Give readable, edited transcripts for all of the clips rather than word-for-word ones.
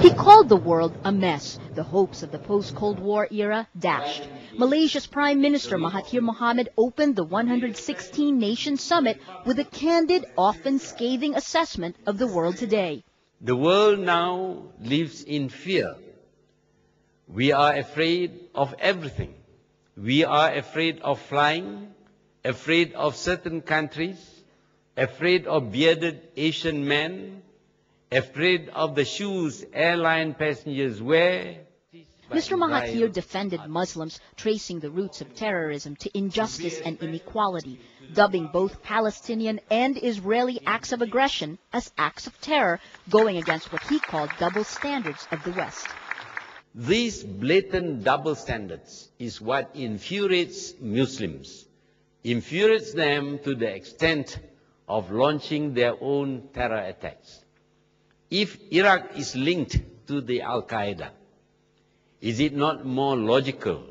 He called the world a mess. The hopes of the post-Cold War era dashed. Malaysia's Prime Minister Mahathir Mohamad opened the 116-nation summit with a candid, often scathing assessment of the world today. The world now lives in fear. We are afraid of everything. We are afraid of flying, afraid of certain countries, afraid of bearded Asian men, afraid of the shoes airline passengers wear. Mr. Mahathir defended Muslims, tracing the roots of terrorism to injustice and inequality, dubbing both Palestinian and Israeli acts of aggression as acts of terror, going against what he called double standards of the West. These blatant double standards is what infuriates Muslims, infuriates them to the extent of launching their own terror attacks. If Iraq is linked to the Al-Qaeda, is it not more logical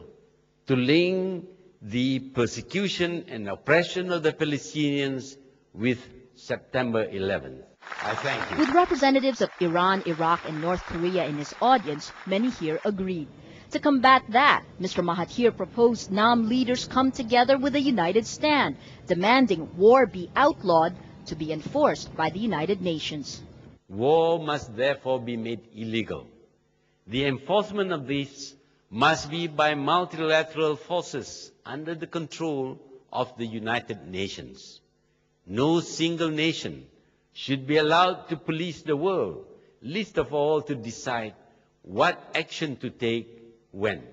to link the persecution and oppression of the Palestinians with September 11th? I thank you. With representatives of Iran, Iraq, and North Korea in his audience, many here agreed. To combat that, Mr. Mahathir proposed NAM leaders come together with a united stand, demanding war be outlawed to be enforced by the United Nations. War must therefore be made illegal. The enforcement of this must be by multilateral forces under the control of the United Nations. No single nation should be allowed to police the world, least of all to decide what action to take when.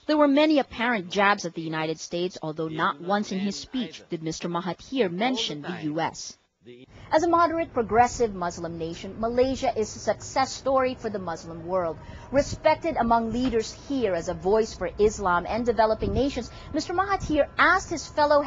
There were many apparent jabs at the United States, although not once in his speech did Mr. Mahathir mention the U.S. As a moderate, progressive Muslim nation, Malaysia is a success story for the Muslim world. Respected among leaders here as a voice for Islam and developing nations, Mr. Mahathir asked his fellow